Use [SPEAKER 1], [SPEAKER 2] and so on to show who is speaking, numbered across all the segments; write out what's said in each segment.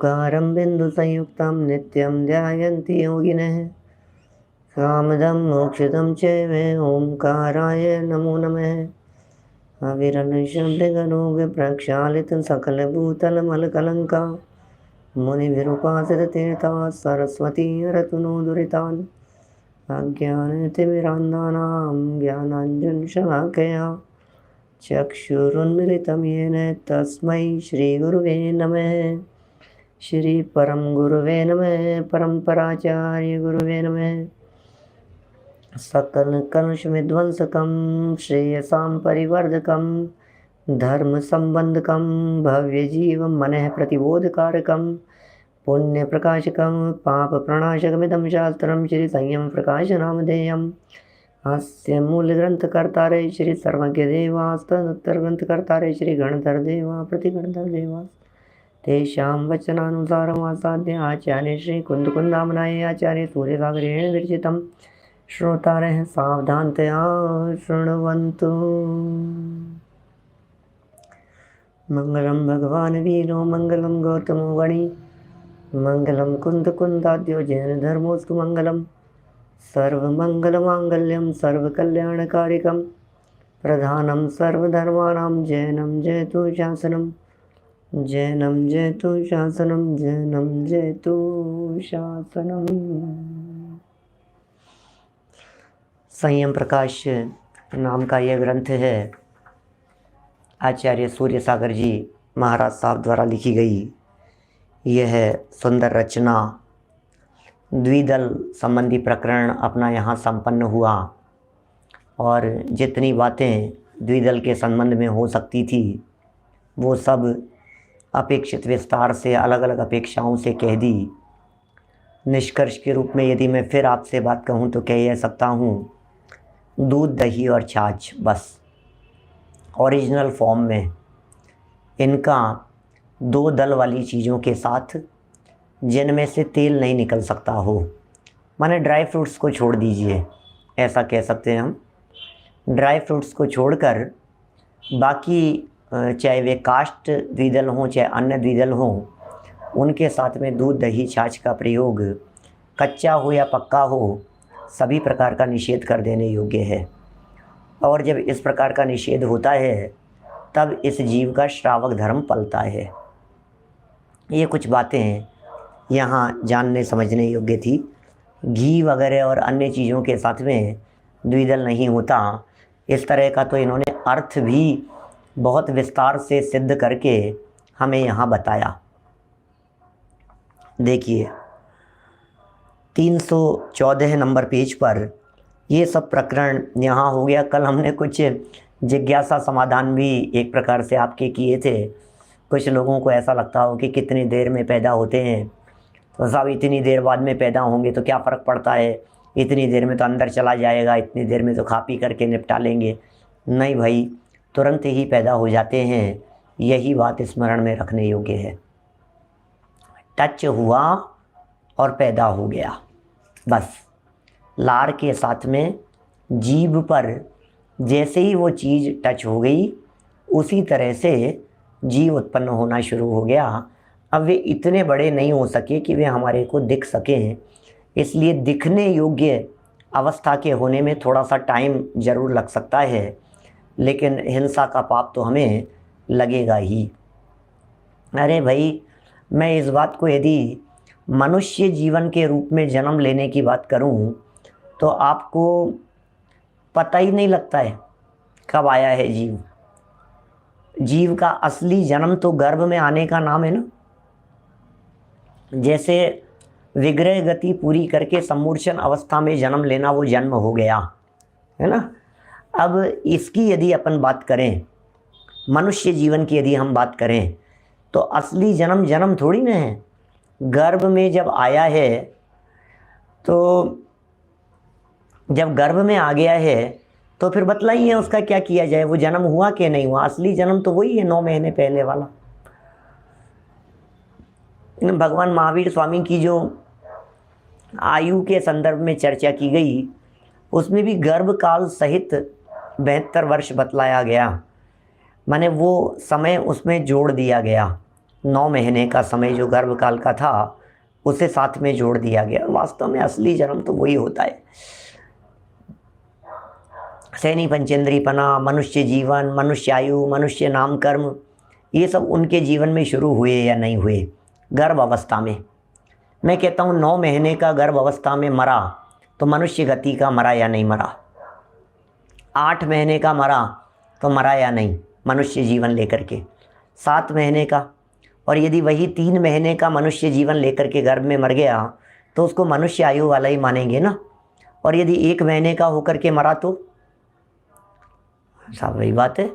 [SPEAKER 1] ओंकारं बिन्दुसंयुक्तं नित्यं ध्यायन्ति योगिनः। कामदं मोक्षदं चैव ओंकाराय नमो नमः। अविरलशब्दगणोगप्रक्षालितं सकलभूतलमलकलङ्का मुनिभिरुपासिततीर्थाः सरस्वती हरतु नो दुरितान्। अज्ञानतिमिरान्धानां ज्ञानाञ्जनशलाकया चक्षुरुन्मिलितं येन तस्मै श्रीगुरुवे नमः। श्री परम गुरुवे नमः। परम्पराचार्य गुरुवे नमः। सकल कलुष विध्वंसकं श्रेयसां परिवर्धकं धर्म संबंधकं भव्य जीवं मनः प्रतिबोधकारकं पुण्य प्रकाशकं पाप प्रणाशकमिदं शास्त्रं श्री संयम प्रकाश नामधेयम्। अस्य मूल ग्रंथकर्तारे श्री सर्वज्ञ देवास्तदुत्तर ग्रंथकर्तारे श्री गणधर देवा प्रतिगणधर देवा तेषां वचनानुसारमासाद्य आचार्य श्री कुन्दकुन्दामनाय आचार्य सूर्यसागरेण विरचितं श्रोतारः सावधानतया शृण्वन्तु। मंगलम भगवान वीरो मंगलम गौतमो गणी मंगलम कुन्दकुन्दाद्यो जैन धर्मोस्तु मंगलम। सर्वमंगलमांगल्यं सर्वकल्याणकारिकं प्रधानं सर्वधर्माणां जैनं जयतु शासनं। जैनं जयतु शासनं। जैनं जयतु शासनं। संयम प्रकाश नाम का यह ग्रंथ है आचार्य सूर्य सागर जी महाराज साहब द्वारा लिखी गई। यह सुंदर रचना द्विदल संबंधी प्रकरण अपना यहाँ संपन्न हुआ और जितनी बातें द्विदल के संबंध में हो सकती थी वो सब अपेक्षित विस्तार से अलग अलग अपेक्षाओं से कह दी। निष्कर्ष के रूप में यदि मैं फिर आपसे बात कहूँ तो कह सकता हूँ दूध दही और छाछ बस ओरिजिनल फॉर्म में इनका दो दल वाली चीज़ों के साथ जिनमें से तेल नहीं निकल सकता हो, माने ड्राई फ्रूट्स को छोड़ दीजिए, ऐसा कह सकते हैं हम। ड्राई फ्रूट्स को छोड़कर बाकी चाहे वे काष्ठ द्विदल हों चाहे अन्य द्विदल हों उनके साथ में दूध दही छाछ का प्रयोग कच्चा हो या पक्का हो सभी प्रकार का निषेध कर देने योग्य है। और जब इस प्रकार का निषेध होता है तब इस जीव का श्रावक धर्म पलता है। ये कुछ बातें यहाँ जानने समझने योग्य थी। घी वगैरह और अन्य चीज़ों के साथ में द्विदल नहीं होता, इस तरह का तो इन्होंने अर्थ भी बहुत विस्तार से सिद्ध करके हमें यहाँ बताया। देखिए 314 नंबर पेज पर ये सब प्रकरण यहाँ हो गया। कल हमने कुछ जिज्ञासा समाधान भी एक प्रकार से आपके किए थे। कुछ लोगों को ऐसा लगता हो कि कितनी देर में पैदा होते हैं, तो साहब इतनी देर बाद में पैदा होंगे तो क्या फ़र्क पड़ता है, इतनी देर में तो अंदर चला जाएगा, इतनी देर में तो खा पी करके निपटा लेंगे। नहीं भाई, तुरंत ही पैदा हो जाते हैं। यही बात स्मरण में रखने योग्य है। टच हुआ और पैदा हो गया, बस। लार के साथ में जीभ पर जैसे ही वो चीज़ टच हो गई उसी तरह से जीव उत्पन्न होना शुरू हो गया। अब वे इतने बड़े नहीं हो सके कि वे हमारे को दिख सकें, इसलिए दिखने योग्य अवस्था के होने में थोड़ा सा टाइम ज़रूर लग सकता है, लेकिन हिंसा का पाप तो हमें लगेगा ही। अरे भाई, मैं इस बात को यदि मनुष्य जीवन के रूप में जन्म लेने की बात करूं तो आपको पता ही नहीं लगता है कब आया है जीव। जीव का असली जन्म तो गर्भ में आने का नाम है ना। जैसे विग्रह गति पूरी करके सम्मूर्छन अवस्था में जन्म लेना वो जन्म हो गया है ना। अब इसकी यदि अपन बात करें, मनुष्य जीवन की यदि हम बात करें तो असली जन्म जन्म थोड़ी ना है। गर्भ में जब आया है तो जब गर्भ में आ गया है तो फिर बतलाइए उसका क्या किया जाए, वो जन्म हुआ कि नहीं हुआ। असली जन्म तो वही है 9 महीने पहले वाला। भगवान महावीर स्वामी की जो आयु के संदर्भ में चर्चा की गई उसमें भी गर्भ काल सहित 72 वर्ष बतलाया गया, माने वो समय उसमें जोड़ दिया गया। 9 महीने का समय जो गर्भकाल का था उसे साथ में जोड़ दिया गया। वास्तव में असली जन्म तो वही होता है। सैनी पंचेंद्रीपना, मनुष्य जीवन, मनुष्य आयु, मनुष्य नाम कर्म, ये सब उनके जीवन में शुरू हुए या नहीं हुए गर्भ अवस्था में। मैं कहता हूँ 9 महीने का गर्भ अवस्था में मरा तो मनुष्य गति का मरा या नहीं मरा। 8 महीने का मरा तो मरा या नहीं मनुष्य जीवन लेकर के। 7 महीने का, और यदि वही 3 महीने का मनुष्य जीवन लेकर के गर्भ में मर गया तो उसको मनुष्य आयु वाला ही मानेंगे ना। और यदि 1 महीने का होकर के मरा तो साहब वही बात है।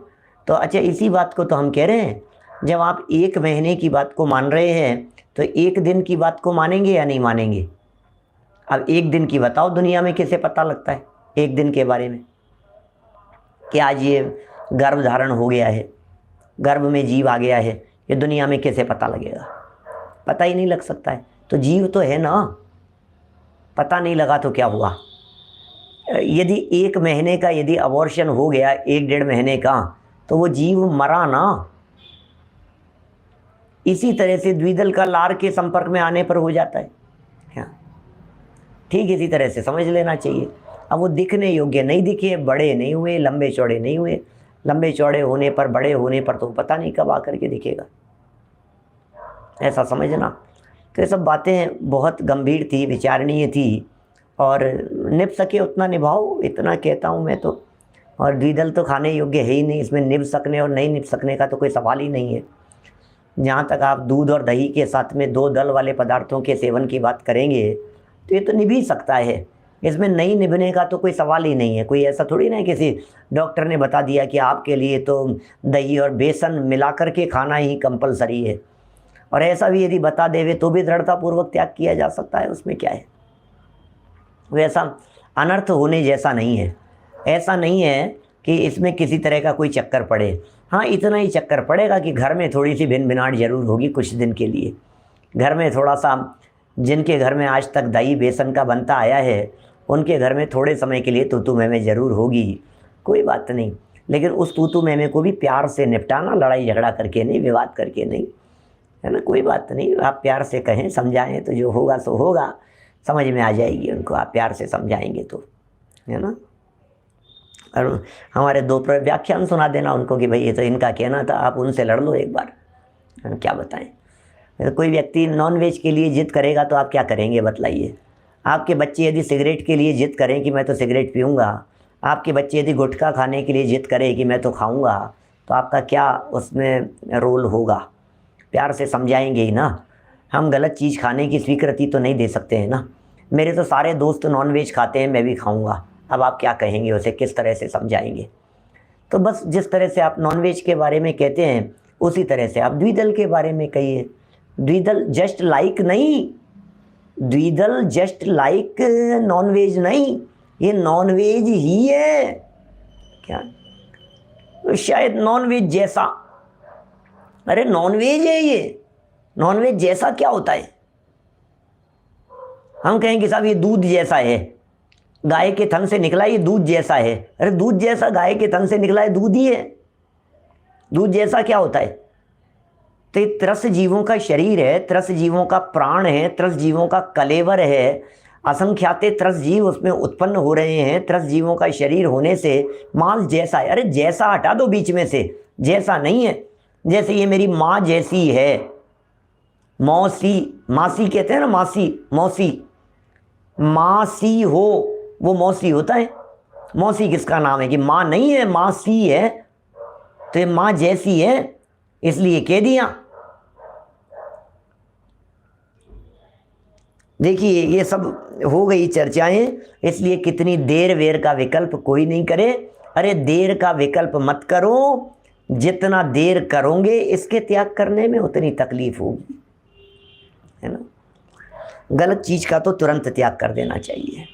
[SPEAKER 1] तो अच्छा, इसी बात को तो हम कह रहे हैं, जब आप 1 महीने की बात को मान रहे हैं तो 1 दिन की बात को मानेंगे या नहीं मानेंगे। अब 1 दिन की बताओ, दुनिया में किसे पता लगता है 1 दिन के बारे में कि आज ये गर्भ धारण हो गया है, गर्भ में जीव आ गया है, ये दुनिया में कैसे पता लगेगा। पता ही नहीं लग सकता है। तो जीव तो है ना, पता नहीं लगा तो क्या हुआ। यदि 1 महीने का यदि अबॉर्शन हो गया 1-1.5 महीने का तो वो जीव मरा ना। इसी तरह से द्विदल का लार के संपर्क में आने पर हो जाता है। ठीक इसी तरह से समझ लेना चाहिए। अब वो दिखने योग्य नहीं दिखे, बड़े नहीं हुए, लंबे चौड़े नहीं हुए। लंबे चौड़े होने पर, बड़े होने पर तो पता नहीं कब आकर के दिखेगा, ऐसा समझना। तो ये सब बातें बहुत गंभीर थी, विचारणीय थी, और निभ सके उतना निभाओ, इतना कहता हूँ मैं तो। और द्विदल तो खाने योग्य है ही नहीं, इसमें निभ सकने और नहीं निभ सकने का तो कोई सवाल ही नहीं है। जहाँ तक आप दूध और दही के साथ में 2 दल वाले पदार्थों के सेवन की बात करेंगे तो ये तो निभ ही सकता है, इसमें नहीं निभने का तो कोई सवाल ही नहीं है। कोई ऐसा थोड़ी ना किसी डॉक्टर ने बता दिया कि आपके लिए तो दही और बेसन मिला करके खाना ही कंपलसरी है, और ऐसा भी यदि बता देवे तो भी दृढ़तापूर्वक त्याग किया जा सकता है, उसमें क्या है। वैसा अनर्थ होने जैसा नहीं है। ऐसा नहीं है कि इसमें किसी तरह का कोई चक्कर पड़े। हाँ, इतना ही चक्कर पड़ेगा कि घर में थोड़ी सी भिन भिनाट जरूर होगी कुछ दिन के लिए। घर में थोड़ा सा, जिनके घर में आज तक दही बेसन का बनता आया है उनके घर में थोड़े समय के लिए तूतू मैमे ज़रूर होगी, कोई बात नहीं। लेकिन उस तूतू मैमे को भी प्यार से निपटाना, लड़ाई झगड़ा करके नहीं, विवाद करके नहीं, है ना। कोई बात नहीं, आप प्यार से कहें, समझाएं तो जो होगा सो होगा, समझ में आ जाएगी उनको। आप प्यार से समझाएंगे तो, है ना। और हमारे 2 व्याख्यान सुना देना उनको कि भाई ये तो इनका कहना था, आप उनसे लड़ लो एक बार, हम क्या बताएं। तो कोई व्यक्ति नॉन वेज के लिए जिद करेगा तो आप क्या करेंगे बताइए। आपके बच्चे यदि सिगरेट के लिए जिद करें कि मैं तो सिगरेट पीऊँगा, आपके बच्चे यदि गुटखा खाने के लिए जिद करें कि मैं तो खाऊँगा, तो आपका क्या उसमें रोल होगा। प्यार से समझाएंगे ही ना। हम गलत चीज़ खाने की स्वीकृति तो नहीं दे सकते हैं ना। मेरे तो सारे दोस्त नॉन वेज खाते हैं, मैं भी खाऊँगा, अब आप क्या कहेंगे, उसे किस तरह से समझाएंगे। तो बस जिस तरह से आप नॉन वेज के बारे में कहते हैं उसी तरह से आप द्विदल के बारे में कहिए। द्विदल जस्ट लाइक नहीं, द्विदल जस्ट लाइक नॉन वेज नहीं, ये नॉन वेज ही है। क्या तो शायद नॉन वेज जैसा, अरे नॉन वेज है ये, नॉन वेज जैसा क्या होता है। हम कहें कि साहब ये दूध जैसा है, गाय के थन से निकला ये दूध जैसा है। अरे दूध जैसा गाय के थन से निकला है दूध ही है, दूध जैसा क्या होता है। तो ये त्रस जीवों का शरीर है, त्रस जीवों का प्राण है, त्रस जीवों का कलेवर है, असंख्याते त्रस जीव उसमें उत्पन्न हो रहे हैं। त्रस जीवों का शरीर होने से मांस जैसा है। अरे जैसा हटा दो बीच में से, जैसा नहीं है। जैसे ये मेरी माँ जैसी है, मौसी, मासी कहते हैं ना, मासी, मौसी, मासी हो वो मौसी होता है। मौसी किसका नाम है कि माँ नहीं है, मासी है, तो ये माँ जैसी है इसलिए कह दिया। देखिए ये सब हो गई चर्चाएं, इसलिए कितनी देर वेर का विकल्प कोई नहीं करे। अरे देर का विकल्प मत करो, जितना देर करोगे इसके त्याग करने में उतनी तकलीफ होगी, है ना। गलत चीज़ का तो तुरंत त्याग कर देना चाहिए।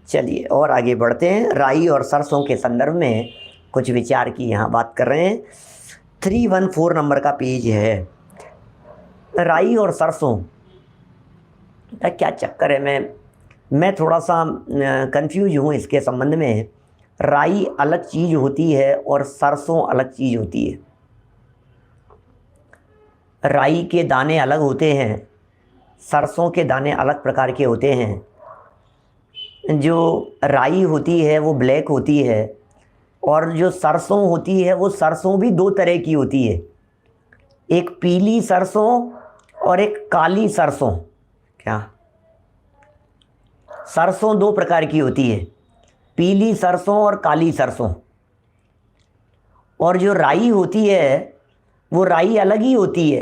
[SPEAKER 1] चलिए और आगे बढ़ते हैं। राई और सरसों के संदर्भ में कुछ विचार की यहाँ बात कर रहे हैं। 314 नंबर का पेज है। राई और सरसों का क्या चक्कर है, मैं थोड़ा सा कंफ्यूज हूँ इसके संबंध में। राई अलग चीज़ होती है और सरसों अलग चीज़ होती है। राई के दाने अलग होते हैं, सरसों के दाने अलग प्रकार के होते हैं। जो राई होती है वो ब्लैक होती है, और जो सरसों होती है वो सरसों भी दो तरह की होती है, एक पीली सरसों और एक काली सरसों। क्या? सरसों दो प्रकार की होती है, पीली सरसों और काली सरसों। और जो राई होती है वो राई अलग ही होती है।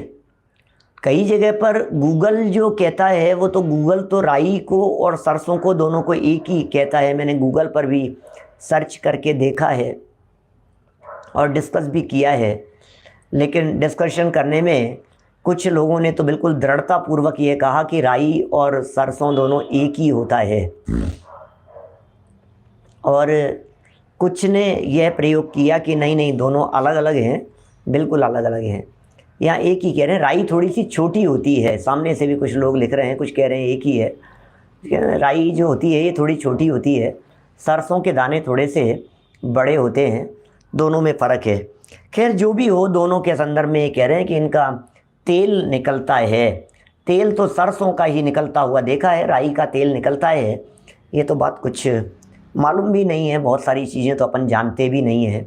[SPEAKER 1] कई जगह पर गूगल जो कहता है, वो तो गूगल तो राई को और सरसों को दोनों को एक ही कहता है। मैंने गूगल पर भी सर्च करके देखा है और डिस्कस भी किया है, लेकिन डिस्कशन करने में कुछ लोगों ने तो बिल्कुल दृढ़तापूर्वक ये कहा कि राई और सरसों दोनों एक ही होता है, और कुछ ने यह प्रयोग किया कि नहीं नहीं, दोनों अलग अलग हैं, बिल्कुल अलग अलग हैं। यहाँ एक ही कह रहे हैं, राई थोड़ी सी छोटी होती है। सामने से भी कुछ लोग लिख रहे हैं, कुछ कह रहे हैं एक ही है। राई जो होती है ये थोड़ी छोटी होती है, सरसों के दाने थोड़े से बड़े होते हैं, दोनों में फ़र्क है। खैर जो भी हो, दोनों के संदर्भ में ये कह रहे हैं कि इनका तेल निकलता है। तेल तो सरसों का ही निकलता हुआ देखा है, राई का तेल निकलता है ये तो बात कुछ मालूम भी नहीं है। बहुत सारी चीज़ें तो अपन जानते भी नहीं हैं,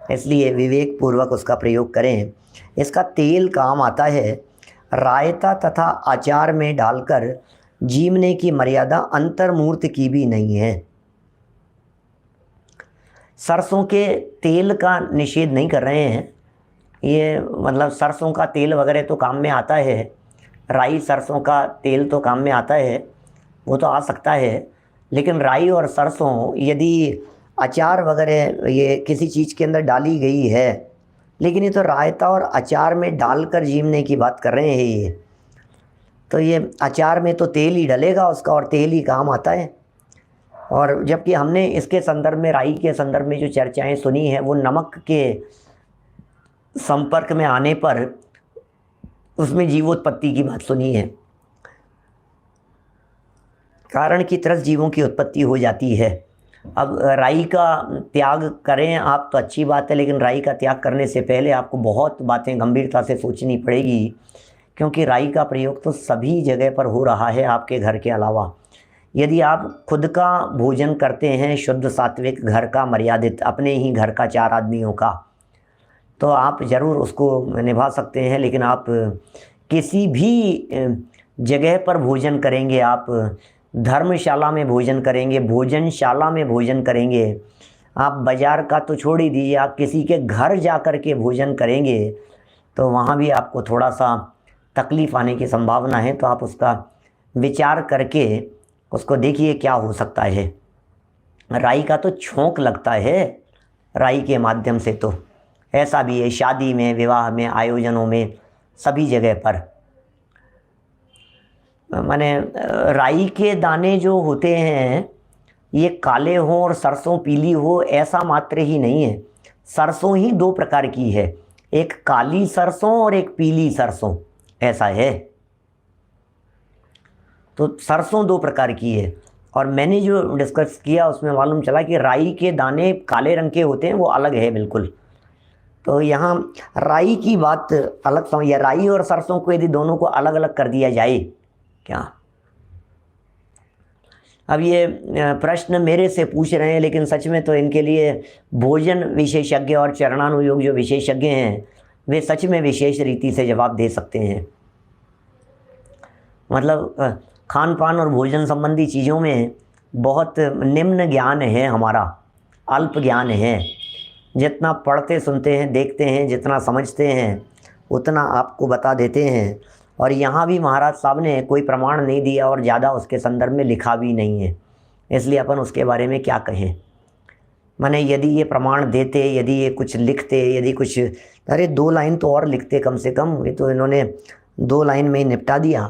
[SPEAKER 1] इसलिए विवेक पूर्वक उसका प्रयोग करें। इसका तेल काम आता है रायता तथा अचार में डालकर जीवने की मर्यादा अंतर्मूर्त की भी नहीं है। सरसों के तेल का निषेध नहीं कर रहे हैं, ये मतलब सरसों का तेल वगैरह तो काम में आता है, राई सरसों का तेल तो काम में आता है, वो तो आ सकता है। लेकिन राई और सरसों यदि अचार वगैरह ये किसी चीज़ के अंदर डाली गई है, लेकिन ये तो रायता और अचार में डालकर जीवने की बात कर रहे हैं ये, तो ये अचार में तो तेल ही डलेगा उसका और तेल ही काम आता है। और जबकि हमने इसके संदर्भ में, राई के संदर्भ में जो चर्चाएं सुनी हैं, वो नमक के संपर्क में आने पर उसमें जीवोत्पत्ति की बात सुनी है। कारण की तरह जीवों की उत्पत्ति हो जाती है। अब राई का त्याग करें आप तो अच्छी बात है, लेकिन राई का त्याग करने से पहले आपको बहुत बातें गंभीरता से सोचनी पड़ेगी, क्योंकि राई का प्रयोग तो सभी जगह पर हो रहा है आपके घर के अलावा। यदि आप खुद का भोजन करते हैं शुद्ध सात्विक, घर का मर्यादित, अपने ही घर का 4 आदमियों का, तो आप ज़रूर उसको निभा सकते हैं। लेकिन आप किसी भी जगह पर भोजन करेंगे, आप धर्मशाला में भोजन करेंगे, भोजनशाला में भोजन करेंगे, आप बाज़ार का तो छोड़ ही दीजिए, आप किसी के घर जा कर के भोजन करेंगे तो वहाँ भी आपको थोड़ा सा तकलीफ़ आने की संभावना है। तो आप उसका विचार करके उसको देखिए क्या हो सकता है। राई का तो छोंक लगता है, राई के माध्यम से तो ऐसा भी है, शादी में, विवाह में, आयोजनों में, सभी जगह पर। माने राई के दाने जो होते हैं ये काले हों और सरसों पीली हो ऐसा मात्र ही नहीं है। सरसों ही 2 प्रकार की है, एक काली सरसों और एक पीली सरसों, ऐसा है। तो सरसों 2 प्रकार की है। और मैंने जो डिस्कस किया उसमें मालूम चला कि राई के दाने काले रंग के होते हैं, वो अलग है बिल्कुल। तो यहाँ राई की बात अलग समझ, या राई और सरसों को यदि दोनों को अलग अलग कर दिया जाए क्या? अब ये प्रश्न मेरे से पूछ रहे हैं, लेकिन सच में तो इनके लिए भोजन विशेषज्ञ और चरणानुयोग जो विशेषज्ञ हैं वे सच में विशेष रीति से जवाब दे सकते हैं। मतलब खान पान और भोजन संबंधी चीज़ों में बहुत निम्न ज्ञान है हमारा, अल्प ज्ञान है। जितना पढ़ते सुनते हैं, देखते हैं, जितना समझते हैं उतना आपको बता देते हैं। और यहाँ भी महाराज साहब ने कोई प्रमाण नहीं दिया और ज़्यादा उसके संदर्भ में लिखा भी नहीं है, इसलिए अपन उसके बारे में क्या कहें। माने यदि ये प्रमाण देते, यदि ये कुछ लिखते, यदि कुछ, अरे 2 लाइन तो और लिखते कम से कम। ये तो इन्होंने 2 लाइन में ही निपटा दिया।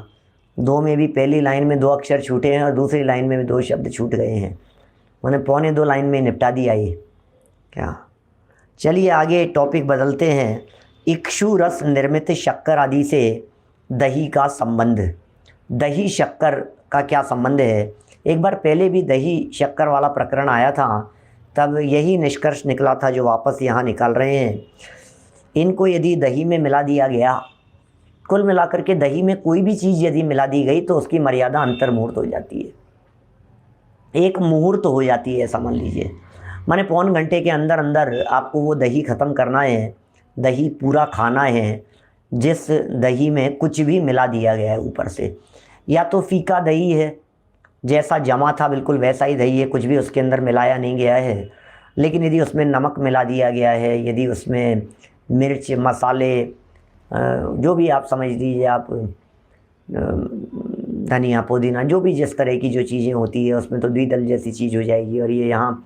[SPEAKER 1] 2 में भी पहली लाइन में 2 अक्षर छूटे हैं और दूसरी लाइन में भी 2 शब्द छूट गए हैं। मैंने 2.25 लाइन में निपटा दिया ये क्या। चलिए आगे टॉपिक बदलते हैं। इक्षु रस निर्मित शक्कर आदि से दही का संबंध। दही शक्कर का क्या संबंध है? एक बार पहले भी दही शक्कर वाला प्रकरण आया था, तब यही निष्कर्ष निकला था जो वापस यहाँ निकाल रहे हैं। इनको यदि दही में मिला दिया गया कुल मिलाकर के दही में कोई भी चीज़ यदि मिला दी गई तो उसकी मर्यादा अंतर्मुहूर्त हो जाती है, एक मुहूर्त हो जाती है, ऐसा मान लीजिए। माने पौन घंटे के अंदर अंदर आपको वो दही ख़त्म करना है, दही पूरा खाना है। जिस दही में कुछ भी मिला दिया गया है ऊपर से, या तो फीका दही है, जैसा जमा था बिल्कुल वैसा ही दही है, कुछ भी उसके अंदर मिलाया नहीं गया है, लेकिन यदि उसमें नमक मिला दिया गया है, यदि उसमें मिर्च मसाले जो भी आप समझ लीजिए, आप धनिया पुदीना जो भी जिस तरह की जो चीज़ें होती है उसमें तो द्विदल जैसी चीज़ हो जाएगी। और ये यहाँ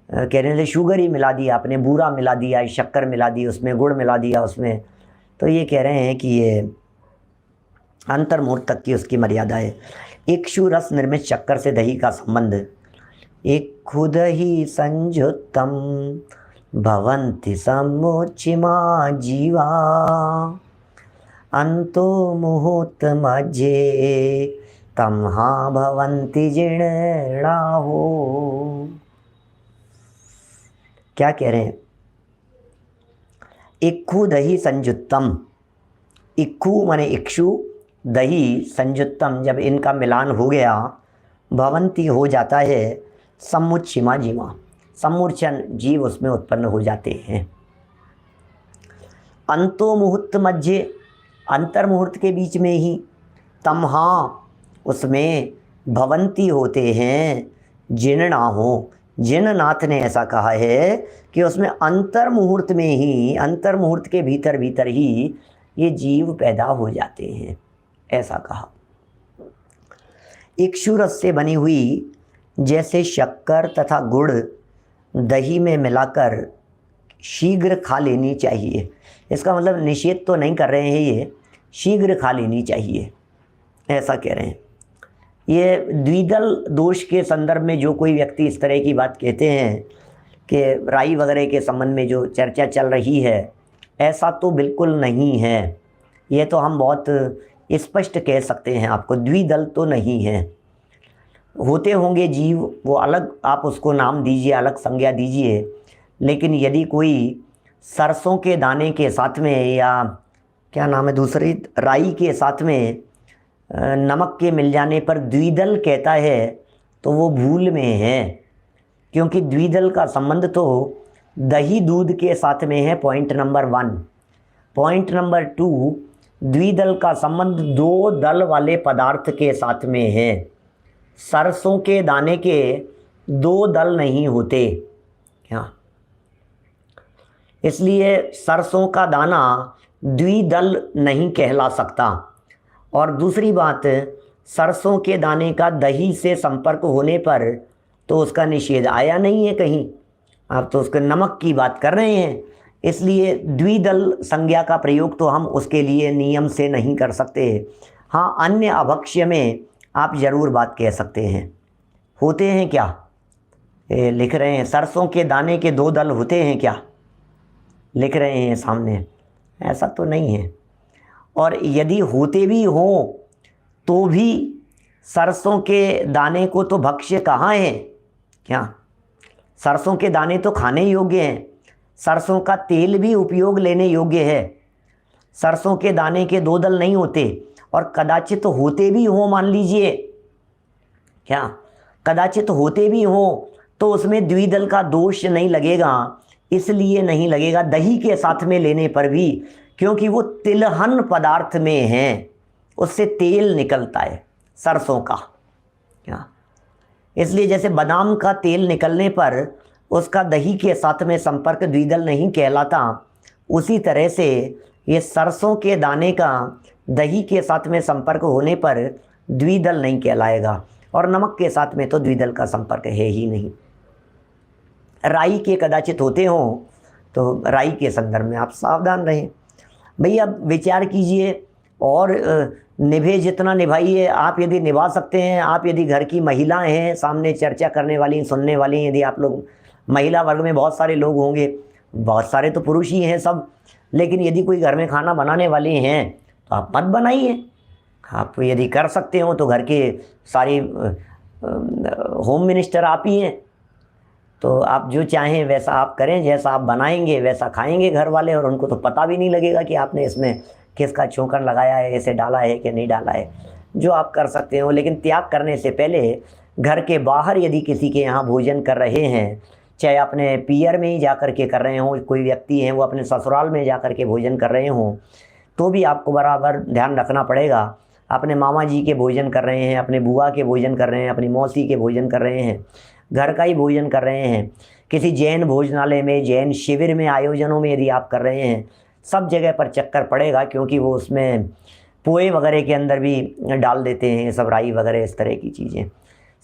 [SPEAKER 1] कहने से शुगर ही मिला दिया आपने, बूरा मिला दिया, शक्कर मिला दी उसमें, गुड़ मिला दिया उसमें, तो ये कह रहे हैं कि ये अंतर्मुहूर्त तक की उसकी मर्यादा है। इक्षु रस निर्मित शक्कर से दही का संबंध। इक्षु दही संयुक्तम भवन्ति समुचिमा जीवा अंतो मुहूर्त मध्ये तमहा भवन्ति जीर्णाहो। क्या कह रहे हैं? इक्षु दही संयुक्तम, इक्षु माने इक्षु, दही संयुक्तम जब इनका मिलान हो गया, भवंती हो जाता है, समुच्छिमा जीवा, समूर्छन जीव उसमें उत्पन्न हो जाते हैं। अंतो मुहूर्त मध्य, अंतर मुहूर्त के बीच में ही, तमहा उसमें, भवंती होते हैं, जीर्णाहो। जिननाथ ने ऐसा कहा है कि उसमें अंतर मुहूर्त में ही, अंतर मुहूर्त के भीतर भीतर ही ये जीव पैदा हो जाते हैं, ऐसा कहा। इक्षु रस से बनी हुई जैसे शक्कर तथा गुड़ दही में मिलाकर शीघ्र खा लेनी चाहिए। इसका मतलब निषेध तो नहीं कर रहे हैं, ये शीघ्र खा लेनी चाहिए, ऐसा कह रहे हैं। ये द्विदल दोष के संदर्भ में जो कोई व्यक्ति इस तरह की बात कहते हैं कि राई वगैरह के संबंध में जो चर्चा चल रही है, ऐसा तो बिल्कुल नहीं है। ये तो हम बहुत स्पष्ट कह सकते हैं आपको, द्विदल तो नहीं है। होते होंगे जीव, वो अलग आप उसको नाम दीजिए, अलग संज्ञा दीजिए, लेकिन यदि कोई सरसों के दाने के साथ में, या क्या नाम है दूसरी, राई के साथ में नमक के मिल जाने पर द्विदल कहता है तो वो भूल में है, क्योंकि द्विदल का संबंध तो दही दूध के साथ में है, पॉइंट नंबर 1। पॉइंट नंबर 2, द्विदल का संबंध दो दल वाले पदार्थ के साथ में है। सरसों के दाने के दो दल नहीं होते क्या, इसलिए सरसों का दाना द्विदल नहीं कहला सकता। और दूसरी बात, सरसों के दाने का दही से संपर्क होने पर तो उसका निषेध आया नहीं है कहीं, आप तो उसके नमक की बात कर रहे हैं, इसलिए द्विदल संज्ञा का प्रयोग तो हम उसके लिए नियम से नहीं कर सकते। हाँ, अन्य अभक्ष्य में आप ज़रूर बात कह सकते हैं। होते हैं क्या, लिख रहे हैं सरसों के दाने के दो दल होते हैं क्या, लिख रहे हैं सामने, ऐसा तो नहीं है। और यदि होते भी हों तो भी सरसों के दाने को तो भक्ष्य कहाँ है क्या, सरसों के दाने तो खाने योग्य हैं, सरसों का तेल भी उपयोग लेने योग्य है। सरसों के दाने के दो दल नहीं होते, और कदाचित होते भी हों, मान लीजिए क्या, कदाचित होते भी हों तो उसमें द्विदल का दोष नहीं लगेगा। इसलिए नहीं लगेगा दही के साथ में लेने पर भी, क्योंकि वो तिलहन पदार्थ में है, उससे तेल निकलता है सरसों का क्या, इसलिए जैसे बादाम का तेल निकलने पर उसका दही के साथ में संपर्क द्विदल नहीं कहलाता, उसी तरह से ये सरसों के दाने का दही के साथ में संपर्क होने पर द्विदल नहीं कहलाएगा, और नमक के साथ में तो द्विदल का संपर्क है ही नहीं। राई के कदाचित होते हों तो राई के संदर्भ में आप सावधान रहें। भैया विचार कीजिए और निभे जितना निभाइए। आप यदि निभा सकते हैं, आप यदि घर की महिला हैं, सामने चर्चा करने वाली, सुनने वाली, यदि आप लोग महिला वर्ग में बहुत सारे लोग होंगे, बहुत सारे तो पुरुष ही हैं सब, लेकिन यदि कोई घर में खाना बनाने वाले हैं तो आप मत बनाइए। आप यदि कर सकते हो तो घर के सारी होम मिनिस्टर आप ही हैं, तो आप जो चाहें वैसा आप करें, जैसा आप बनाएंगे वैसा खाएंगे घर वाले, और उनको तो पता भी नहीं लगेगा कि आपने इसमें किसका चोकर लगाया है, इसे डाला है कि नहीं डाला है, जो आप कर सकते हो। लेकिन त्याग करने से पहले घर के बाहर यदि किसी के यहाँ भोजन कर रहे हैं, चाहे अपने पियर में ही जा कर के कर रहे हों, कोई व्यक्ति हैं वो अपने ससुराल में जा कर के भोजन कर रहे हों, तो भी आपको बराबर ध्यान रखना पड़ेगा। अपने मामा जी के भोजन कर रहे हैं, अपने बुआ के भोजन कर रहे हैं, अपनी मौसी के भोजन कर रहे हैं, घर का ही भोजन कर रहे हैं, किसी जैन भोजनालय में, जैन शिविर में, आयोजनों में यदि आप कर रहे हैं, सब जगह पर चक्कर पड़ेगा, क्योंकि वो उसमें पोए वगैरह के अंदर भी डाल देते हैं सब राई वगैरह, इस तरह की चीज़ें।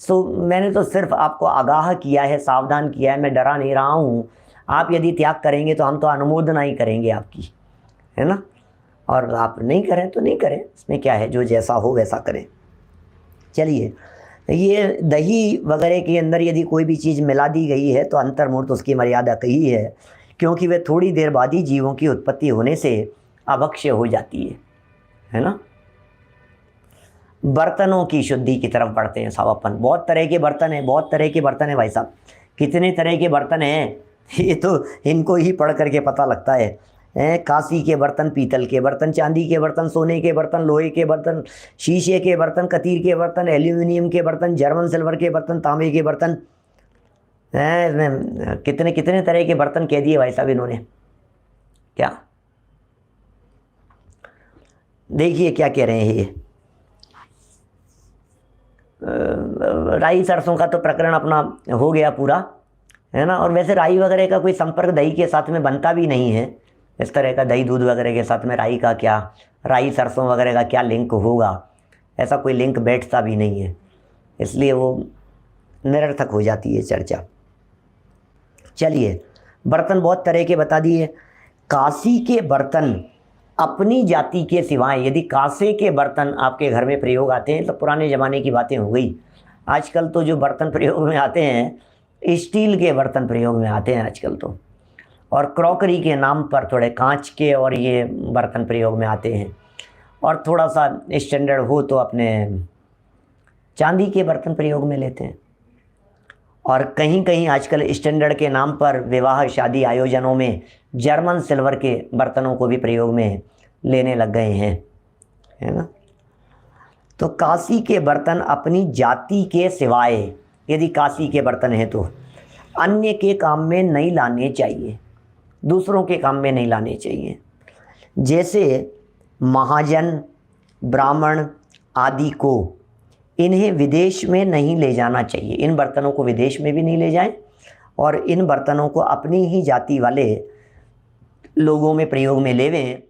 [SPEAKER 1] सो मैंने तो सिर्फ आपको आगाह किया है, सावधान किया है, मैं डरा नहीं रहा हूँ। आप यदि त्याग करेंगे तो हम तो अनुमोदना ही करेंगे आपकी, है ना। और आप नहीं करें तो नहीं करें, इसमें क्या है, जो जैसा हो वैसा करें। चलिए, ये दही वगैरह के अंदर यदि कोई भी चीज़ मिला दी गई है तो अंतर्मूर्त उसकी मर्यादा कही है, क्योंकि वे थोड़ी देर बाद ही जीवों की उत्पत्ति होने से अभक्ष्य हो जाती है ना। बर्तनों की शुद्धि की तरफ बढ़ते हैं साहब अपन। बहुत तरह के बर्तन हैं, बहुत तरह के बर्तन हैं भाई साहब, कितने तरह के बर्तन हैं, ये तो इनको ही पढ़ करके पता लगता है। कांसी के बर्तन, पीतल के बर्तन, चांदी के बर्तन, सोने के बर्तन, लोहे के बर्तन, शीशे के बर्तन, कतीर के बर्तन, एल्यूमिनियम के बर्तन, जर्मन सिल्वर के बर्तन, तांबे के बर्तन हैं, इसमें कितने कितने तरह के बर्तन कह दिए भाई साहब इन्होंने। क्या देखिए क्या कह रहे हैं ये। राई सरसों का तो प्रकरण अपना हो गया पूरा, है ना। और वैसे राई वगैरह का कोई संपर्क दही के साथ में बनता भी नहीं है, इस तरह का दही दूध वगैरह के साथ में राई का क्या, राई सरसों वगैरह का क्या लिंक होगा, ऐसा कोई लिंक बैठता भी नहीं है, इसलिए वो निरर्थक हो जाती है चर्चा। चलिए, बर्तन बहुत तरह के बता दिए। कांसी के बर्तन अपनी जाति के सिवाय, यदि कांसे के बर्तन आपके घर में प्रयोग आते हैं तो पुराने ज़माने की बातें हो गई। आजकल तो जो बर्तन प्रयोग में आते हैं, स्टील के बर्तन प्रयोग में आते हैं आजकल तो, और क्रॉकरी के नाम पर थोड़े कांच के और ये बर्तन प्रयोग में आते हैं, और थोड़ा सा स्टैंडर्ड हो तो अपने चांदी के बर्तन प्रयोग में लेते हैं। और कहीं कहीं आजकल स्टैंडर्ड के नाम पर विवाह शादी आयोजनों में जर्मन सिल्वर के बर्तनों को भी प्रयोग में लेने लग गए हैं, है ना। तो कांसी के बर्तन अपनी जाति के सिवाय, यदि कांसी के बर्तन हैं तो अन्य के काम में नहीं लाने चाहिए, दूसरों के काम में नहीं लाने चाहिए। जैसे महाजन, ब्राह्मण आदि को इन्हें विदेश में नहीं ले जाना चाहिए, इन बर्तनों को विदेश में भी नहीं ले जाएं, और इन बर्तनों को अपनी ही जाति वाले लोगों में प्रयोग में लेवें